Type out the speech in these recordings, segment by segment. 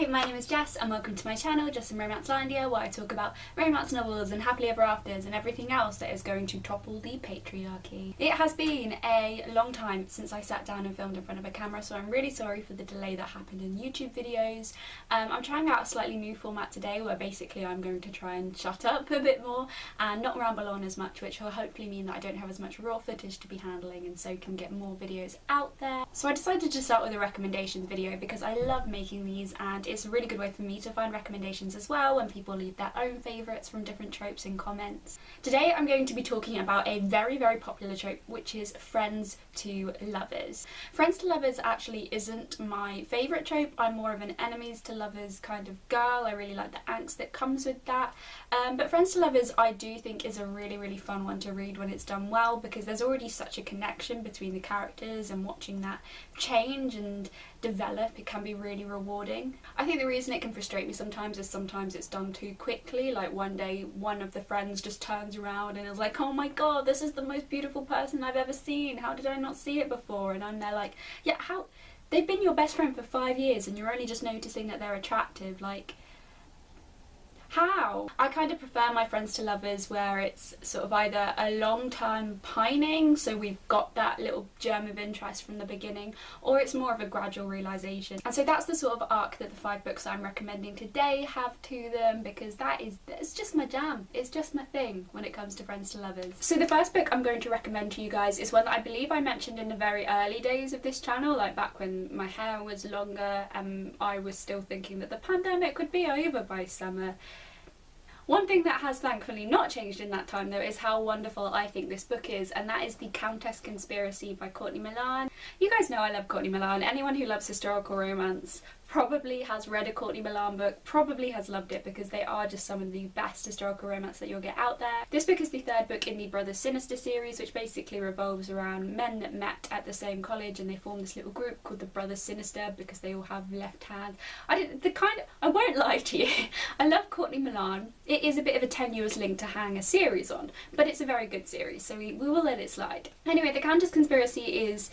Hi, my name is Jess and welcome to my channel, Jess in Romancelandia, where I talk about romance novels and happily ever afters and everything else that is going to topple the patriarchy. It has been a long time since I sat down and filmed in front of a camera, so I'm really sorry for the delay that happened in YouTube videos. I'm trying out a slightly new format today where basically I'm going to try and shut up a bit more and not ramble on as much, which will hopefully mean that I don't have as much raw footage to be handling and so can get more videos out there. So I decided to start with a recommendations video because I love making these and it's a really good way for me to find recommendations as well when people leave their own favourites from different tropes in comments. Today I'm going to be talking about a very popular trope, which is friends to lovers. Friends to lovers actually isn't my favourite trope. I'm more of an enemies to lovers kind of girl. I really like the angst that comes with that. But friends to lovers I do think is a really fun one to read when it's done well, because there's already such a connection between the characters, and watching that change and develop, it can be really rewarding. I think the reason it can frustrate me sometimes is sometimes it's done too quickly. Like one day one of the friends just turns around and is like, oh my god, this is the most beautiful person I've ever seen, how did I not see it before? And I'm there like, yeah, how? They've been your best friend for 5 years and you're only just noticing that they're attractive, like, how? I kind of prefer my friends to lovers where it's sort of either a long time pining, so we've got that little germ of interest from the beginning, or it's more of a gradual realisation. And so that's the sort of arc that the 5 books I'm recommending today have to them, because it's just my jam. It's just my thing when it comes to friends to lovers. So the first book I'm going to recommend to you guys is one that I believe I mentioned in the very early days of this channel, like back when my hair was longer and I was still thinking that the pandemic would be over by summer. One thing that has thankfully not changed in that time though is how wonderful I think this book is, and that is The Countess Conspiracy by Courtney Milan. You guys know I love Courtney Milan. Anyone who loves historical romance probably has read a Courtney Milan book, probably has loved it, because they are just some of the best historical romance that you'll get out there. This book is the 3rd book in the Brothers Sinister series, which basically revolves around men that met at the same college and they form this little group called the Brothers Sinister because they all have left hands. I won't lie to you, I love Courtney Milan. It is a bit of a tenuous link to hang a series on, but it's a very good series, so we will let it slide. Anyway, The Countess Conspiracy is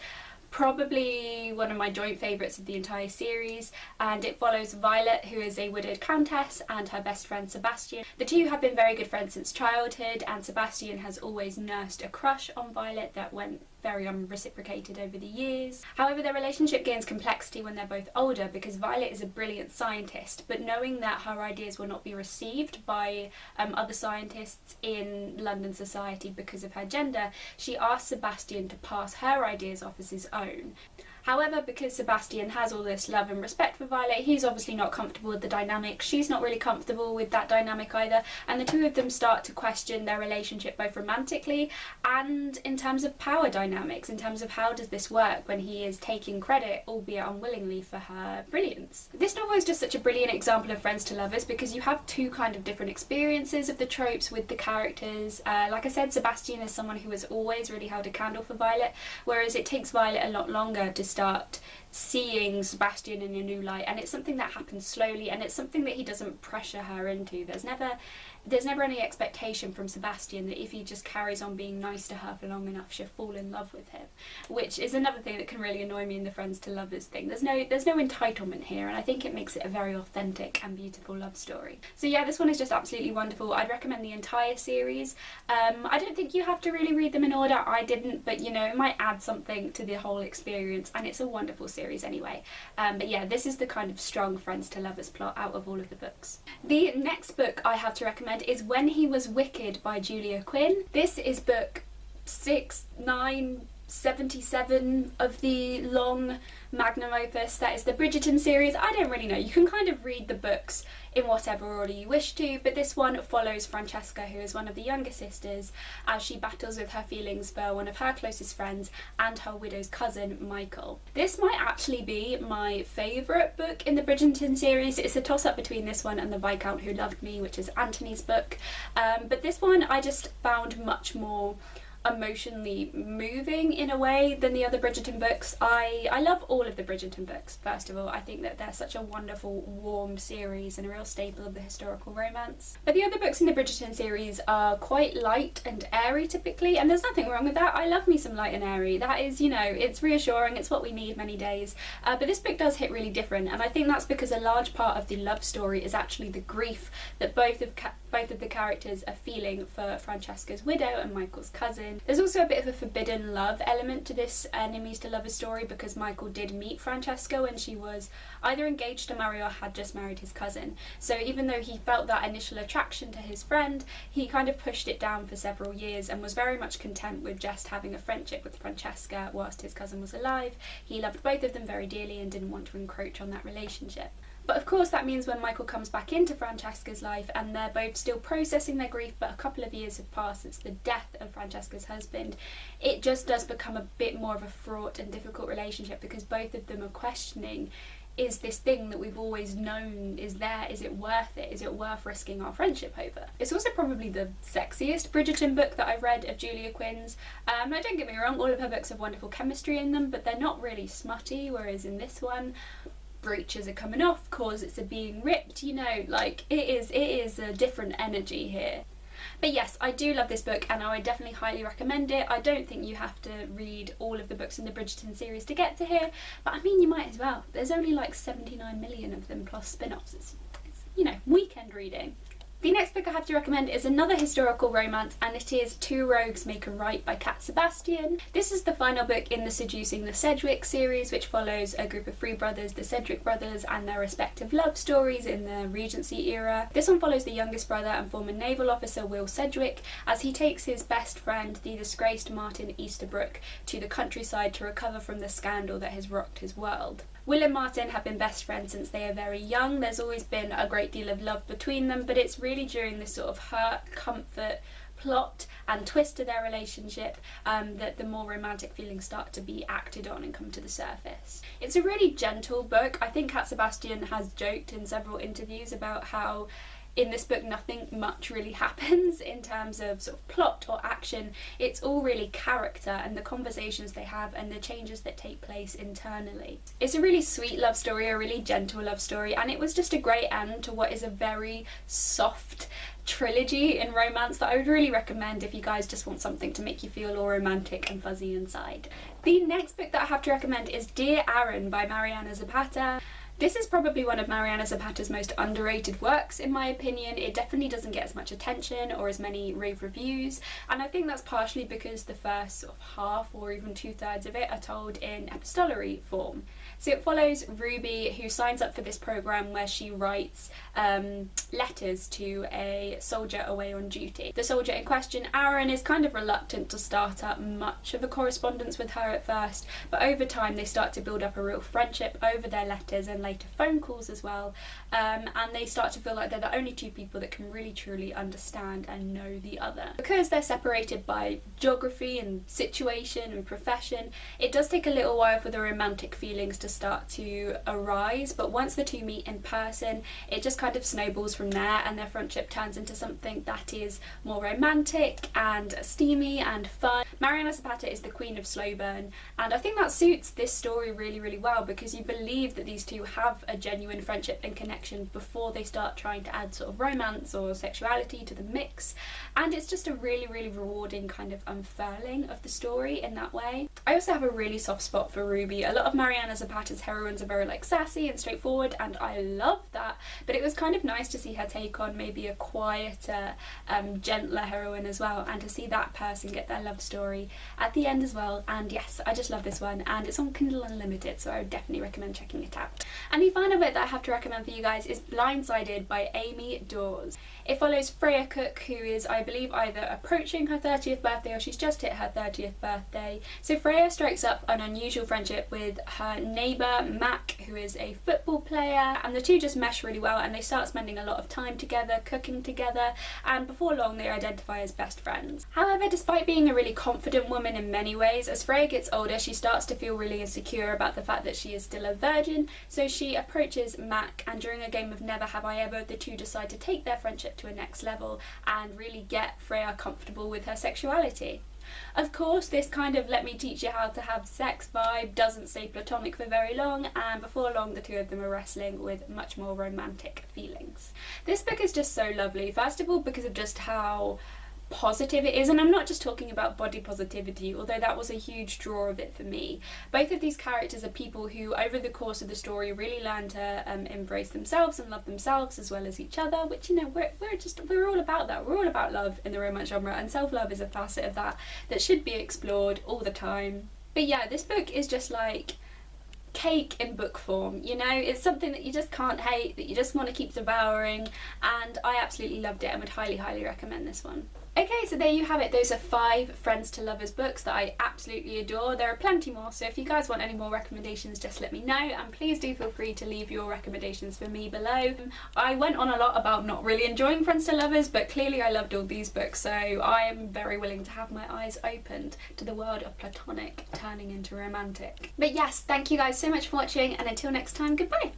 probably one of my joint favourites of the entire series, and it follows Violet, who is a widowed countess, and her best friend Sebastian. The two have been very good friends since childhood, and Sebastian has always nursed a crush on Violet that went very unreciprocated over the years. However, their relationship gains complexity when they're both older, because Violet is a brilliant scientist, but knowing that her ideas will not be received by other scientists in London society because of her gender, she asks Sebastian to pass her ideas off as his own. However, because Sebastian has all this love and respect for Violet, he's obviously not comfortable with the dynamic, she's not really comfortable with that dynamic either, and the two of them start to question their relationship both romantically and in terms of power dynamics, in terms of how does this work when he is taking credit, albeit unwillingly, for her brilliance. This novel is just such a brilliant example of friends to lovers because you have two kind of different experiences of the tropes with the characters. Like I said, Sebastian is someone who has always really held a candle for Violet, whereas it takes Violet a lot longer to start seeing Sebastian in a new light, and it's something that happens slowly, and it's something that he doesn't pressure her into. There's never any expectation from Sebastian that if he just carries on being nice to her for long enough she'll fall in love with him, which is another thing that can really annoy me in the friends to lovers thing. There's no entitlement here, and I think it makes it a very authentic and beautiful love story. So yeah, this one is just absolutely wonderful. I'd recommend the entire series. I don't think you have to really read them in order. I didn't, but you know, it might add something to the whole experience, and it's a wonderful series anyway. But yeah, this is the kind of strong friends to lovers plot out of all of the books. The next book I have to recommend is When He Was Wicked by Julia Quinn. This is book 77 of the long magnum opus that is the Bridgerton series. I don't really know, you can kind of read the books in whatever order you wish to, but this one follows Francesca, who is one of the younger sisters, as she battles with her feelings for one of her closest friends and her widow's cousin Michael. This might actually be my favourite book in the Bridgerton series. It's a toss-up between this one and The Viscount Who Loved Me, which is Anthony's book, but this one I just found much more emotionally moving in a way than the other Bridgerton books. I love all of the Bridgerton books, first of all. I think that they're such a wonderful, warm series and a real staple of the historical romance. But the other books in the Bridgerton series are quite light and airy typically, and there's nothing wrong with that. I love me some light and airy. That is, you know, it's reassuring, it's what we need many days. But this book does hit really different, and I think that's because a large part of the love story is actually the grief that both of the characters are feeling for Francesca's widow and Michael's cousin. There's also a bit of a forbidden love element to this enemies to lovers story, because Michael did meet Francesca when she was either engaged to marry or had just married his cousin. So even though he felt that initial attraction to his friend, he kind of pushed it down for several years and was very much content with just having a friendship with Francesca whilst his cousin was alive. He loved both of them very dearly and didn't want to encroach on that relationship. But of course that means when Michael comes back into Francesca's life and they're both still processing their grief, but a couple of years have passed since the death of Francesca's husband, it just does become a bit more of a fraught and difficult relationship, because both of them are questioning, is this thing that we've always known is there, is it worth it? Is it worth risking our friendship over? It's also probably the sexiest Bridgerton book that I've read of Julia Quinn's. Now don't get me wrong, all of her books have wonderful chemistry in them, but they're not really smutty, whereas in this one, breeches are coming off, corsets are being ripped, you know, like it is a different energy here. But yes, I do love this book and I would definitely highly recommend it. I don't think you have to read all of the books in the Bridgerton series to get to here, but I mean you might as well. There's only like 79 million of them plus spin-offs. It's you know, weekend reading. The next book I have to recommend is another historical romance, and it is Two Rogues Make a Right by Cat Sebastian. This is the final book in the Seducing the Sedgwick series, which follows a group of three brothers, the Sedgwick brothers, and their respective love stories in the Regency era. This one follows the youngest brother and former naval officer Will Sedgwick as he takes his best friend, the disgraced Martin Easterbrook, to the countryside to recover from the scandal that has rocked his world. Will and Martin have been best friends since they are very young. There's always been a great deal of love between them, but it's really during this sort of hurt, comfort, plot and twist to their relationship that the more romantic feelings start to be acted on and come to the surface. It's a really gentle book. I think Cat Sebastian has joked in several interviews about how in this book nothing much really happens in terms of sort of plot or action. It's all really character and the conversations they have and the changes that take place internally. It's a really sweet love story, a really gentle love story, and it was just a great end to what is a very soft trilogy in romance that I would really recommend if you guys just want something to make you feel all romantic and fuzzy inside. The next book that I have to recommend is Dear Aaron by Mariana Zapata. This is probably one of Mariana Zapata's most underrated works in my opinion. It definitely doesn't get as much attention or as many rave reviews, and I think that's partially because the first sort of half or even 2/3 of it are told in epistolary form. So it follows Ruby, who signs up for this program where she writes letters to a soldier away on duty. The soldier in question, Aaron, is kind of reluctant to start up much of a correspondence with her at first, but over time they start to build up a real friendship over their letters and later phone calls as well, and they start to feel like they're the only two people that can really truly understand and know the other. Because they're separated by geography and situation and profession, it does take a little while for the romantic feelings to start to arise, but once the two meet in person, it just kind of snowballs from there and their friendship turns into something that is more romantic and steamy and fun. Mariana Zapata is the queen of slow burn, and I think that suits this story really, really well, because you believe that these two have a genuine friendship and connection before they start trying to add sort of romance or sexuality to the mix, and it's just a really, really rewarding kind of unfurling of the story in that way. I also have a really soft spot for Ruby. A lot of Mariana Zapata's heroines are very like sassy and straightforward, and I love that, but it was kind of nice to see her take on maybe a quieter, gentler heroine as well, and to see that person get their love story at the end as well. And yes, I just love this one, and it's on Kindle Unlimited, so I would definitely recommend checking it out. And the final book that I have to recommend for you guys is Blindsided by Amy Dawes. It follows Freya Cook, who is, I believe, either approaching her 30th birthday or she's just hit her 30th birthday. So Freya strikes up an unusual friendship with her neighbour Mac, who is a football player, and the two just mesh really well and they start spending a lot of time together, cooking together, and before long they identify as best friends. However, despite being a really confident woman in many ways, as Freya gets older she starts to feel really insecure about the fact that she is still a virgin, so she approaches Mac, and during a game of Never Have I Ever, the two decide to take their friendship to a next level and really get Freya comfortable with her sexuality. Of course, this kind of let me teach you how to have sex vibe doesn't stay platonic for very long, and before long the two of them are wrestling with much more romantic feelings. This book is just so lovely, first of all because of just how positive it is, and I'm not just talking about body positivity, although that was a huge draw of it for me. Both of these characters are people who over the course of the story really learn to embrace themselves and love themselves as well as each other, which, you know, we're all about that. We're all about love in the romance genre, and self-love is a facet of that that should be explored all the time. But yeah, this book is just like cake in book form, you know. It's something that you just can't hate, that you just want to keep devouring, and I absolutely loved it and would highly recommend this one. Okay, so there you have it. Those are 5 Friends to Lovers books that I absolutely adore. There are plenty more, so if you guys want any more recommendations, just let me know, and please do feel free to leave your recommendations for me below. I went on a lot about not really enjoying Friends to Lovers, but clearly I loved all these books, so I am very willing to have my eyes opened to the world of platonic turning into romantic. But yes, thank you guys so much for watching, and until next time, goodbye!